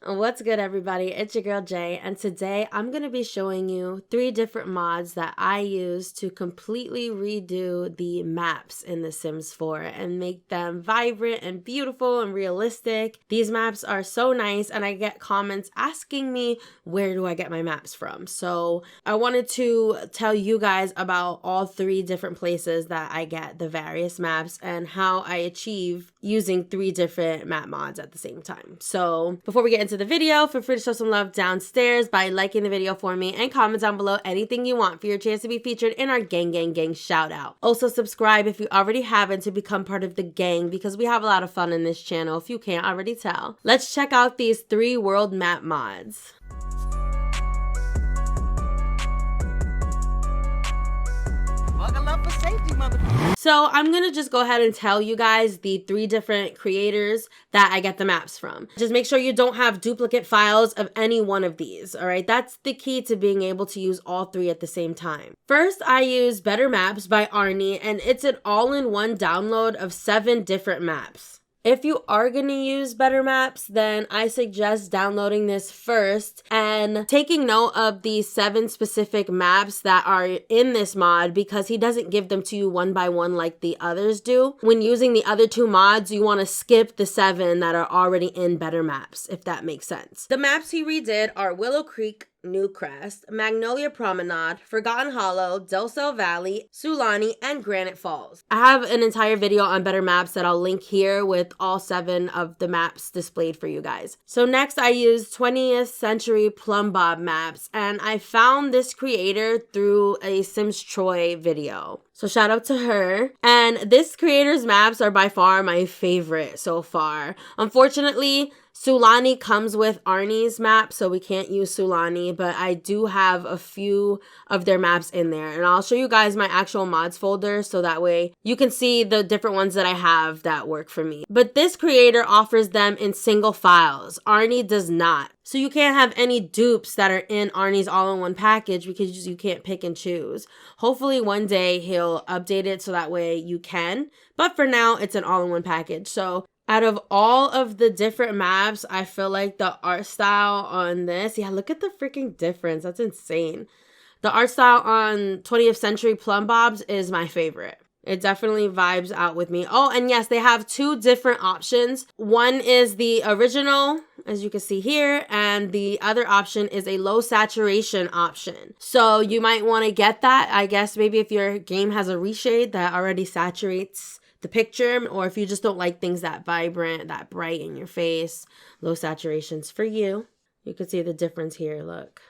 What's good, everybody? It's your girl Jay, and today I'm going to be showing you 3 different mods that I use to completely redo the maps in The Sims 4 and make them vibrant and beautiful and realistic. These maps are so nice, and I get comments asking me where do I get my maps from. So I wanted to tell you guys about all 3 different places that I get the various maps and how I achieve using 3 different map mods at the same time. So before we get into the video, feel free to show some love downstairs by liking the video for me and comment down below anything you want for your chance to be featured in our gang shout out. Also subscribe if you already haven't to become part of the gang because we have a lot of fun in this channel if you can't already tell. Let's check out these 3 world map mods. So I'm going to just go ahead and tell you guys the 3 different creators that I get the maps from. Just make sure you don't have duplicate files of any one of these, all right? That's the key to being able to use all 3 at the same time. First, I use Better Maps by Arnie, and it's an all-in-one download of 7 different maps. If you are going to use Better Maps, then I suggest downloading this first and taking note of the 7 specific maps that are in this mod because he doesn't give them to you one by one like the others do. When using the other 2 mods, you want to skip the 7 that are already in Better Maps, if that makes sense. The maps he redid are Willow Creek, New Crest, Magnolia Promenade, Forgotten Hollow, Delso Valley, Sulani, and Granite Falls. I have an entire video on Better Maps that I'll link here with all 7 of the maps displayed for you guys. So next I use 20th Century Plumbob maps, and I found this creator through a Sims Troy video. So shout out to her. And this creator's maps are by far my favorite so far. Unfortunately, Sulani comes with Arnie's map, so we can't use Sulani, but I do have a few of their maps in there. And I'll show you guys my actual mods folder so that way you can see the different ones that I have that work for me. But this creator offers them in single files. Arnie does not. So you can't have any dupes that are in Arnie's all-in-one package because you can't pick and choose. Hopefully one day he'll update it so that way you can. But for now, it's an all-in-one package. So out of all of the different maps, I feel like the art style on this, yeah, look at the freaking difference. That's insane. The art style on 20th Century Plumbobs is my favorite. It definitely vibes out with me. Oh, and yes, they have 2 different options. One is the original, as you can see here, and the other option is a low saturation option. So you might want to get that, I guess, maybe if your game has a reshade that already saturates the picture, or if you just don't like things that vibrant, that bright in your face, low saturation's for you. You can see the difference here, look.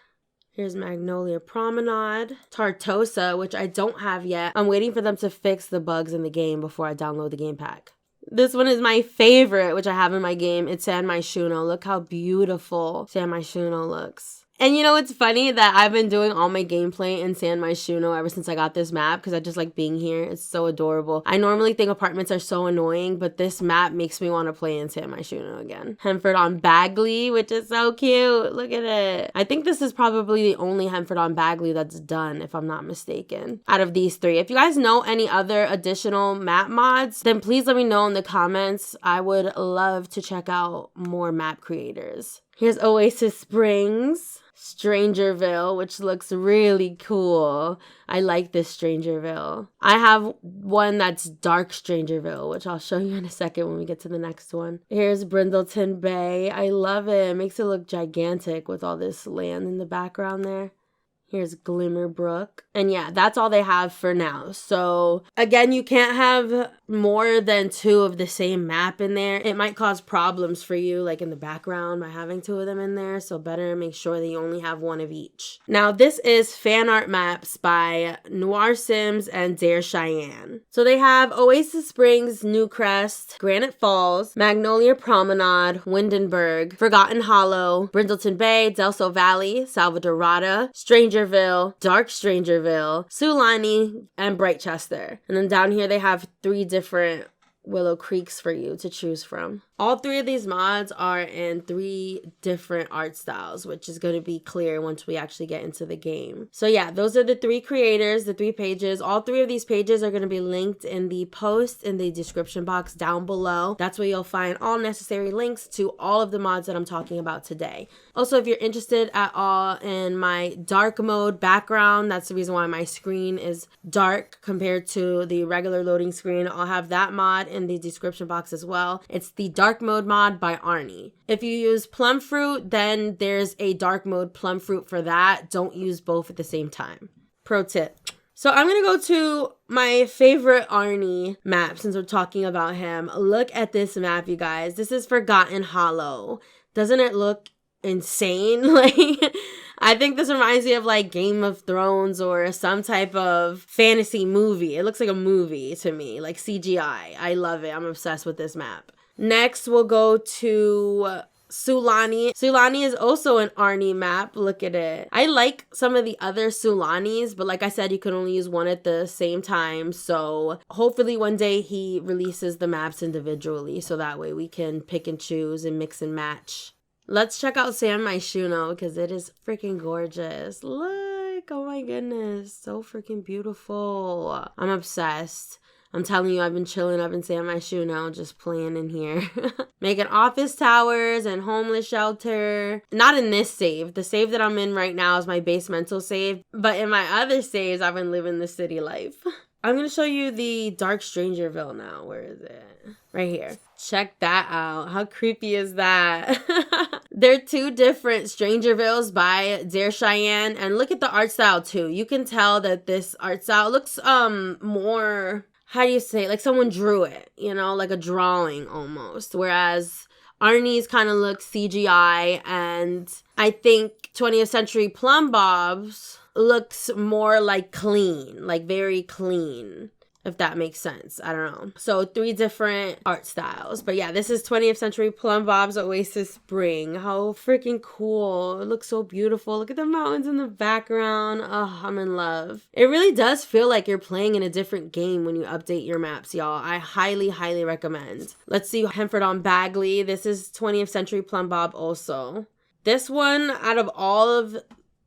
Here's Magnolia Promenade, Tartosa, which I don't have yet. I'm waiting for them to fix the bugs in the game before I download the game pack. This one is my favorite, which I have in my game. It's San Myshuno. Look how beautiful San Myshuno looks. And you know, it's funny that I've been doing all my gameplay in San Myshuno ever since I got this map because I just like being here. It's so adorable. I normally think apartments are so annoying, but this map makes me want to play in San Myshuno again. Hemford on Bagley, which is so cute. Look at it. I think this is probably the only Hemford on Bagley that's done, if I'm not mistaken, out of these 3. If you guys know any other additional map mods, then please let me know in the comments. I would love to check out more map creators. Here's Oasis Springs, Strangerville, which looks really cool. I like this Strangerville. I have one that's Dark Strangerville, which I'll show you in a second when we get to the next one. Here's Brindleton Bay. I love it. It makes it look gigantic with all this land in the background there. Here's Glimmerbrook. And yeah, that's all they have for now. So again, you can't have more than 2 of the same map in there. It might cause problems for you, like in the background by having 2 of them in there. So better make sure that you only have 1 of each. Now, this is Fanart Maps by Noir Sims and Dare Cheyenne. So they have Oasis Springs, New Crest, Granite Falls, Magnolia Promenade, Windenburg, Forgotten Hollow, Brindleton Bay, Delso Valley, Salvadorada, Strangerville, Dark Strangerville, Sulani, and Brightchester. And then down here they have 3 different Willow Creeks for you to choose from. All 3 of these mods are in 3 different art styles, which is going to be clear once we actually get into the game. So yeah, those are the 3 creators, the 3 pages. All 3 of these pages are going to be linked in the post in the description box down below. That's where you'll find all necessary links to all of the mods that I'm talking about today. Also, if you're interested at all in my dark mode background, that's the reason why my screen is dark compared to the regular loading screen. I'll have that mod in the description box as well. It's the dark mode mod by Arnie. If you use plum fruit, then there's a dark mode plum fruit for that. Don't use both at the same time. Pro tip. So I'm going to go to my favorite Arnie map since we're talking about him. Look at this map, you guys. This is Forgotten Hollow. Doesn't it look insane? Like, I think this reminds me of like Game of Thrones or some type of fantasy movie. It looks like a movie to me, like CGI. I love it. I'm obsessed with this map. Next, we'll go to Sulani. Sulani is also an Arnie map. Look at it. I like some of the other Sulanis, but like I said, you can only use one at the same time. So hopefully one day he releases the maps individually so that way we can pick and choose and mix and match. Let's check out San Myshuno because it is freaking gorgeous. Look, oh my goodness, so freaking beautiful. I'm obsessed. I'm telling you, I've been chilling up in San Myshuno, just playing in here. Making office towers and homeless shelter. Not in this save. The save that I'm in right now is my basemental save. But in my other saves, I've been living the city life. I'm going to show you the Dark Strangerville now. Where is it? Right here. Check that out. How creepy is that? They're 2 different Strangervilles by Dare Cheyenne. And look at the art style too. You can tell that this art style looks more... how do you say it? Like someone drew it, you know, like a drawing almost. Whereas Arnie's kind of looks CGI, and I think 20th Century Plumbob's looks more like clean, like very clean, if that makes sense. I don't know. So 3 different art styles. But yeah, this is 20th Century Plumbob's Oasis Spring. How freaking cool. It looks so beautiful. Look at the mountains in the background. Oh, I'm in love. It really does feel like you're playing in a different game when you update your maps, y'all. I highly, highly recommend. Let's see Hemford on Bagley. This is 20th Century Plumbob also. This one, out of all of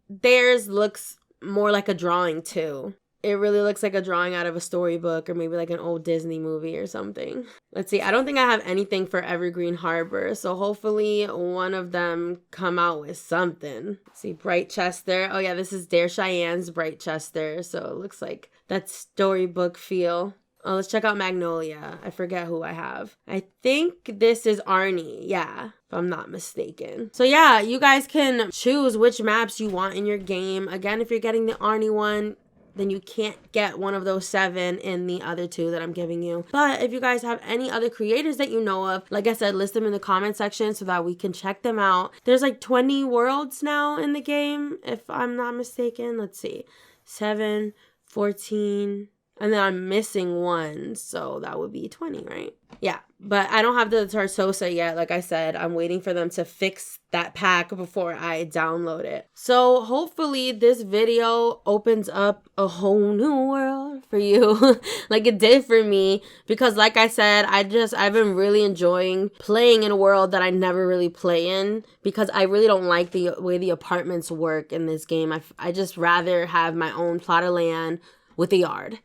theirs, looks more like a drawing too. It really looks like a drawing out of a storybook or maybe like an old Disney movie or something. Let's see. I don't think I have anything for Evergreen Harbor. So hopefully one of them come out with something. Let's see. Bright Chester. Oh yeah, this is Dare Cheyenne's Bright Chester. So it looks like that storybook feel. Oh, let's check out Magnolia. I forget who I have. I think this is Arnie. Yeah, if I'm not mistaken. So yeah, you guys can choose which maps you want in your game. Again, if you're getting the Arnie one, then you can't get one of those 7 in the other 2 that I'm giving you. But if you guys have any other creators that you know of, like I said, list them in the comment section so that we can check them out. There's like 20 worlds now in the game, if I'm not mistaken. Let's see. 7, 14... and then I'm missing 1, so that would be 20, right? Yeah, but I don't have the Tarsosa yet. Like I said, I'm waiting for them to fix that pack before I download it. So hopefully this video opens up a whole new world for you like it did for me. Because like I said, I've been really enjoying playing in a world that I never really play in. Because I really don't like the way the apartments work in this game. I just rather have my own plot of land with a yard.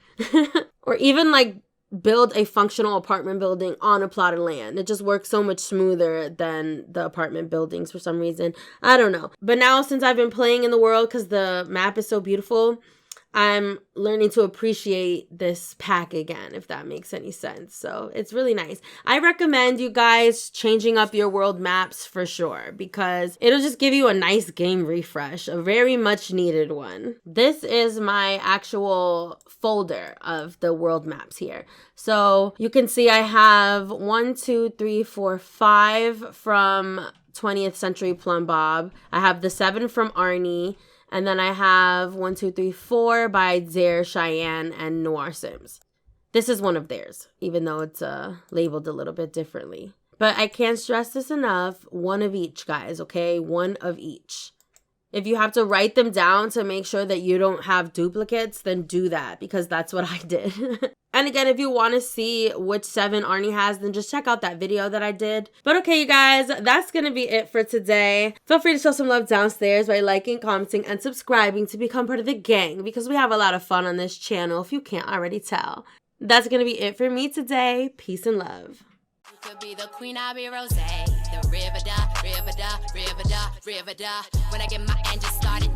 Or even like build a functional apartment building on a plot of land. It just works so much smoother than the apartment buildings for some reason. I don't know. But now since I've been playing in the world because the map is so beautiful, I'm learning to appreciate this pack again, if that makes any sense. So it's really nice. I recommend you guys changing up your world maps for sure, because it'll just give you a nice game refresh, a very much needed one. This is my actual folder of the world maps here. So you can see I have 1, 2, 3, 4, 5 from 20th Century Plumbob. I have the 7 from Arnie. And then I have 1, 2, 3, 4 by Dare Cheyenne and Noir Sims. This is one of theirs, even though it's labeled a little bit differently. But I can't stress this enough. One of each, guys, okay? One of each. If you have to write them down to make sure that you don't have duplicates, then do that, because that's what I did. And again, if you want to see which 7 Arnie has, then just check out that video that I did. But okay, you guys, that's going to be it for today. Feel free to show some love downstairs by liking, commenting, and subscribing to become part of the gang, because we have a lot of fun on this channel, if you can't already tell. That's going to be it for me today. Peace and love. You could be the queen, I'll be Rosie. The river da, river da, river da, river da. When I get my engine started,